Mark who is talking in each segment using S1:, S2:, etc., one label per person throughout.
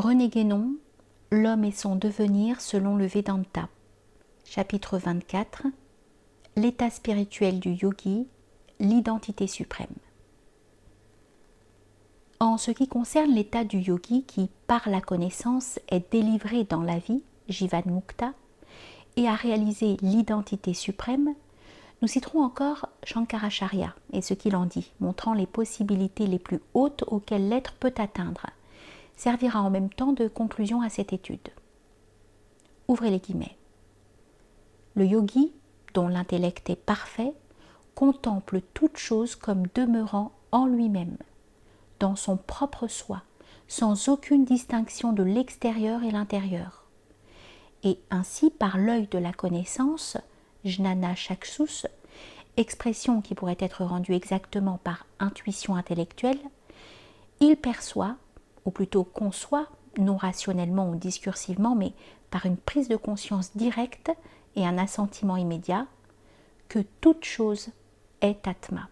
S1: René Guénon, L'homme et son devenir selon le Vedanta. Chapitre 24. L'état spirituel du yogi, l'identité suprême. En ce qui concerne l'état du yogi qui, par la connaissance, est délivré dans la vie, Jivan Mukta, et a réalisé l'identité suprême, nous citerons encore Shankaracharya et ce qu'il en dit, montrant les possibilités les plus hautes auxquelles l'être peut atteindre, servira en même temps de conclusion à cette étude. Ouvrez les guillemets. Le yogi, dont l'intellect est parfait, contemple toute chose comme demeurant en lui-même, dans son propre soi, sans aucune distinction de l'extérieur et l'intérieur. Et ainsi, par l'œil de la connaissance, jnana chakshus, expression qui pourrait être rendue exactement par intuition intellectuelle, il perçoit, ou plutôt conçoit, non rationnellement ou discursivement, mais par une prise de conscience directe et un assentiment immédiat, que toute chose est Atma.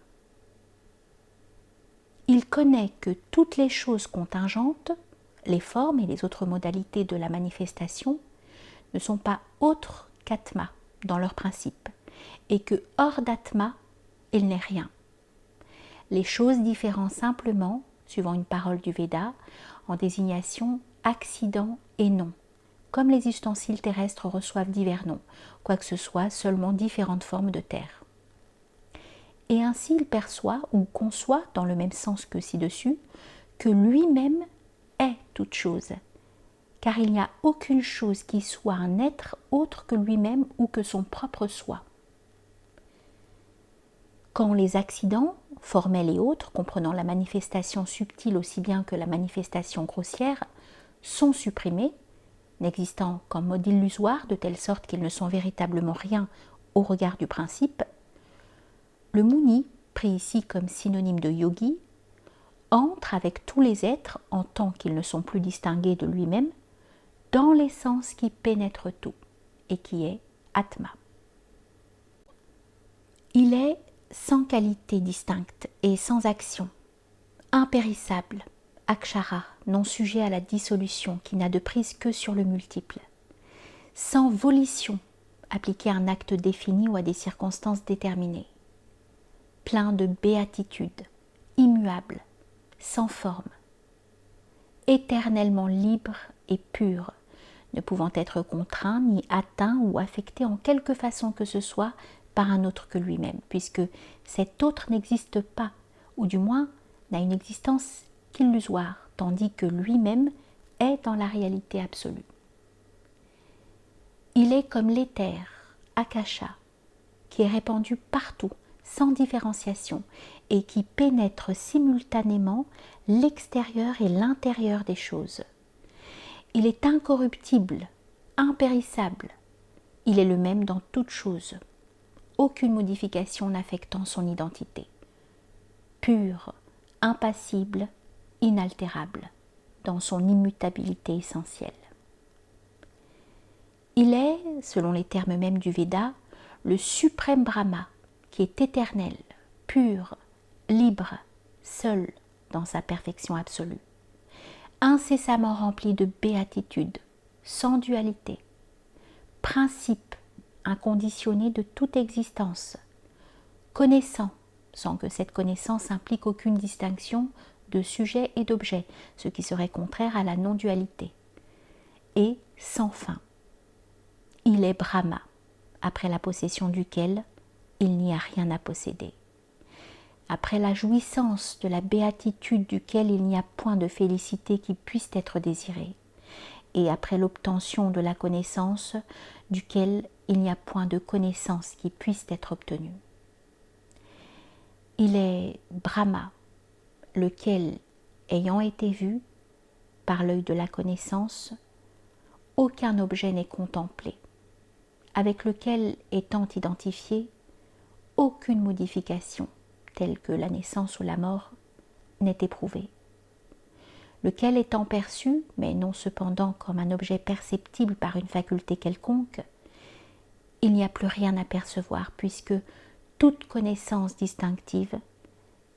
S1: Il connaît que toutes les choses contingentes, les formes et les autres modalités de la manifestation, ne sont pas autres qu'Atma dans leur principe, et que hors d'Atma, il n'est rien. Les choses diffèrent simplement, suivant une parole du Veda, en désignation accident et nom, comme les ustensiles terrestres reçoivent divers noms, quoique ce soit seulement différentes formes de terre. Et ainsi il perçoit ou conçoit, dans le même sens que ci-dessus, que lui-même est toute chose, car il n'y a aucune chose qui soit un être autre que lui-même ou que son propre soi. Quand les accidents, formels et autres, comprenant la manifestation subtile aussi bien que la manifestation grossière, sont supprimés, n'existant qu'en mode illusoire, de telle sorte qu'ils ne sont véritablement rien au regard du principe, le Muni, pris ici comme synonyme de yogi, entre avec tous les êtres, en tant qu'ils ne sont plus distingués de lui-même, dans l'essence qui pénètre tout, et qui est Atma. Il est sans qualité distincte et sans action, impérissable, akshara, non sujet à la dissolution, qui n'a de prise que sur le multiple, sans volition, appliquée à un acte défini ou à des circonstances déterminées, plein de béatitude, immuable, sans forme, éternellement libre et pur, ne pouvant être contraint ni atteint ou affecté en quelque façon que ce soit par un autre que lui-même, puisque cet autre n'existe pas, ou du moins n'a une existence qu'illusoire, tandis que lui-même est dans la réalité absolue. Il est comme l'éther, akasha, qui est répandu partout, sans différenciation, et qui pénètre simultanément l'extérieur et l'intérieur des choses. Il est incorruptible, impérissable, il est le même dans toute chose, aucune modification n'affectant son identité, pur, impassible, inaltérable, dans son immutabilité essentielle. Il est, selon les termes mêmes du Veda, le suprême Brahma, qui est éternel, pur, libre, seul dans sa perfection absolue, incessamment rempli de béatitude, sans dualité, principe inconditionné de toute existence, connaissant, sans que cette connaissance implique aucune distinction de sujet et d'objet, ce qui serait contraire à la non-dualité, et sans fin. Il est Brahma, après la possession duquel il n'y a rien à posséder. Après la jouissance de la béatitude duquel il n'y a point de félicité qui puisse être désirée, et après l'obtention de la connaissance duquel il n'y a point de connaissance qui puisse être obtenue. Il est Brahma, lequel, ayant été vu par l'œil de la connaissance, aucun objet n'est contemplé, avec lequel étant identifié, aucune modification, telle que la naissance ou la mort, n'est éprouvée, lequel étant perçu, mais non cependant comme un objet perceptible par une faculté quelconque, il n'y a plus rien à percevoir, puisque toute connaissance distinctive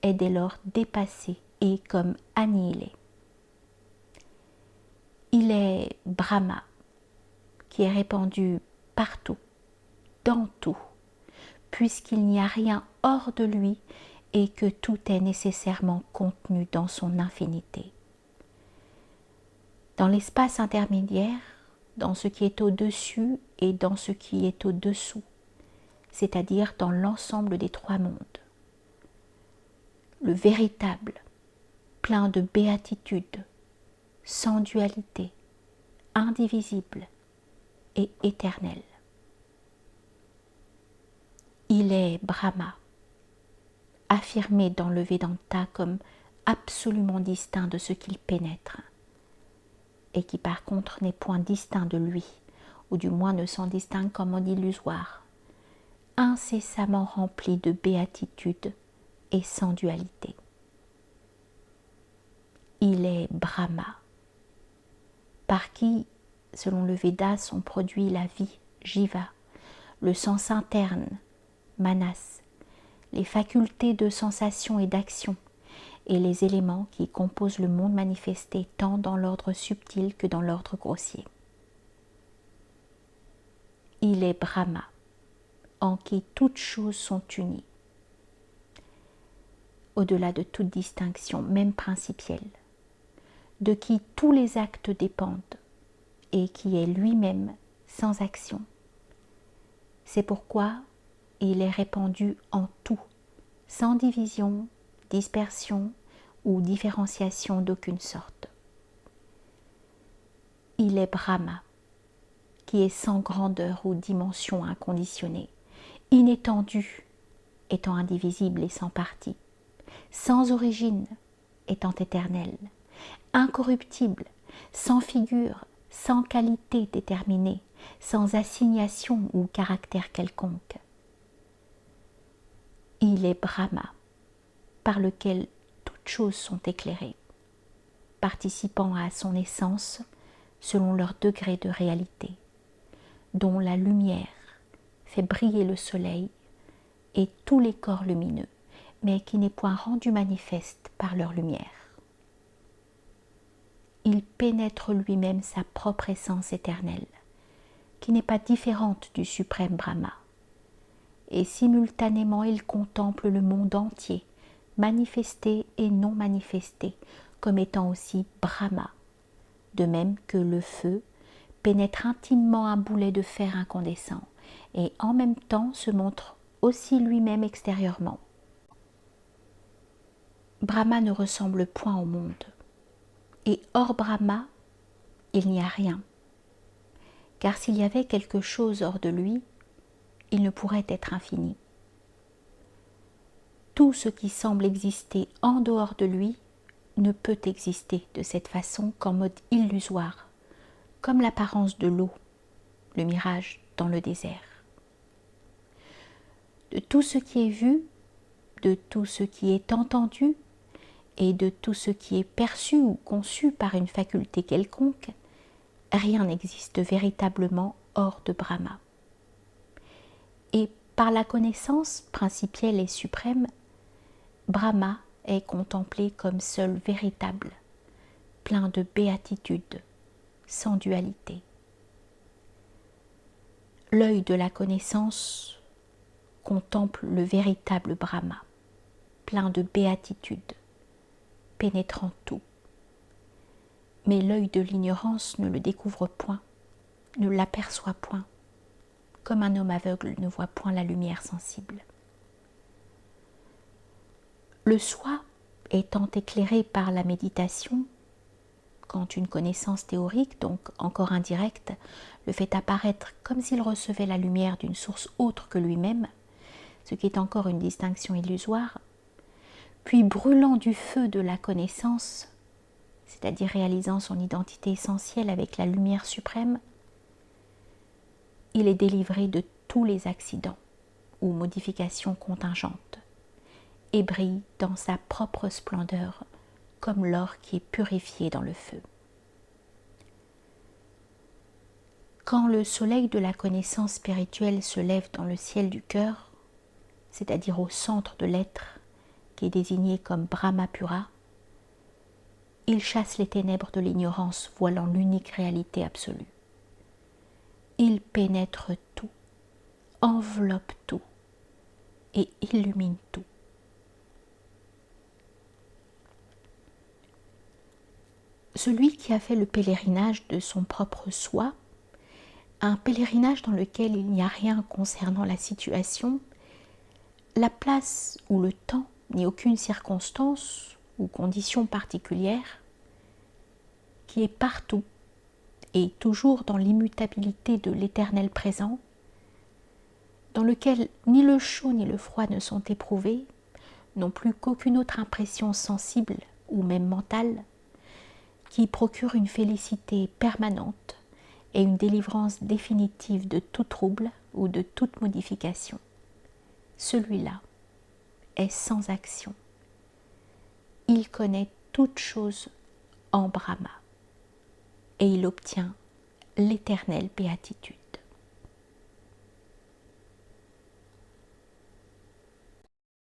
S1: est dès lors dépassée et comme annihilée. Il est Brahma, qui est répandu partout, dans tout, puisqu'il n'y a rien hors de lui et que tout est nécessairement contenu dans son infinité. Dans l'espace intermédiaire, dans ce qui est au-dessus et dans ce qui est au-dessous, c'est-à-dire dans l'ensemble des trois mondes. Le véritable, plein de béatitude, sans dualité, indivisible et éternel. Il est Brahma, affirmé dans le Vedanta comme absolument distinct de ce qu'il pénètre, et qui par contre n'est point distinct de lui, ou du moins ne s'en distingue qu'en mode illusoire, incessamment rempli de béatitude et sans dualité. Il est Brahma, par qui, selon le Veda, sont produits la vie, Jiva, le sens interne, Manas, les facultés de sensation et d'action, et les éléments qui composent le monde manifesté tant dans l'ordre subtil que dans l'ordre grossier. Il est Brahma, en qui toutes choses sont unies, au-delà de toute distinction, même principielle, de qui tous les actes dépendent et qui est lui-même sans action. C'est pourquoi il est répandu en tout, sans division, dispersion ou différenciation d'aucune sorte. Il est Brahma, qui est sans grandeur ou dimension inconditionnée, inétendu, étant indivisible et sans partie, sans origine, étant éternel, incorruptible, sans figure, sans qualité déterminée, sans assignation ou caractère quelconque. Il est Brahma, par lequel toutes choses sont éclairées, participant à son essence selon leur degré de réalité, dont la lumière fait briller le soleil et tous les corps lumineux, mais qui n'est point rendu manifeste par leur lumière. Il pénètre lui-même sa propre essence éternelle, qui n'est pas différente du suprême Brahma, et simultanément il contemple le monde entier, manifesté et non manifesté, comme étant aussi Brahma, de même que le feu pénètre intimement un boulet de fer incandescent, et en même temps se montre aussi lui-même extérieurement. Brahma ne ressemble point au monde, et hors Brahma, il n'y a rien, car s'il y avait quelque chose hors de lui, il ne pourrait être infini. Tout ce qui semble exister en dehors de lui ne peut exister de cette façon qu'en mode illusoire, comme l'apparence de l'eau, le mirage dans le désert. De tout ce qui est vu, de tout ce qui est entendu, et de tout ce qui est perçu ou conçu par une faculté quelconque, rien n'existe véritablement hors de Brahma. Et par la connaissance principielle et suprême, Brahma est contemplé comme seul véritable, plein de béatitude, sans dualité. L'œil de la connaissance contemple le véritable Brahma, plein de béatitude, pénétrant tout. Mais l'œil de l'ignorance ne le découvre point, ne l'aperçoit point, comme un homme aveugle ne voit point la lumière sensible. Le soi étant éclairé par la méditation, quand une connaissance théorique, donc encore indirecte, le fait apparaître comme s'il recevait la lumière d'une source autre que lui-même, ce qui est encore une distinction illusoire, puis brûlant du feu de la connaissance, c'est-à-dire réalisant son identité essentielle avec la lumière suprême, il est délivré de tous les accidents ou modifications contingentes et brille dans sa propre splendeur comme l'or qui est purifié dans le feu. Quand le soleil de la connaissance spirituelle se lève dans le ciel du cœur, c'est-à-dire au centre de l'être, qui est désigné comme Brahmapura, Il chasse les ténèbres de l'ignorance, voilant l'unique réalité absolue. Il pénètre tout, enveloppe tout et illumine tout. Celui qui a fait le pèlerinage de son propre soi, un pèlerinage dans lequel il n'y a rien concernant la situation, la place ou le temps, ni aucune circonstance ou condition particulière, qui est partout et toujours dans l'immutabilité de l'éternel présent, dans lequel ni le chaud ni le froid ne sont éprouvés, non plus qu'aucune autre impression sensible ou même mentale, qui procure une félicité permanente et une délivrance définitive de tout trouble ou de toute modification. Celui-là est sans action. Il connaît toute chose en Brahma et il obtient l'éternelle béatitude.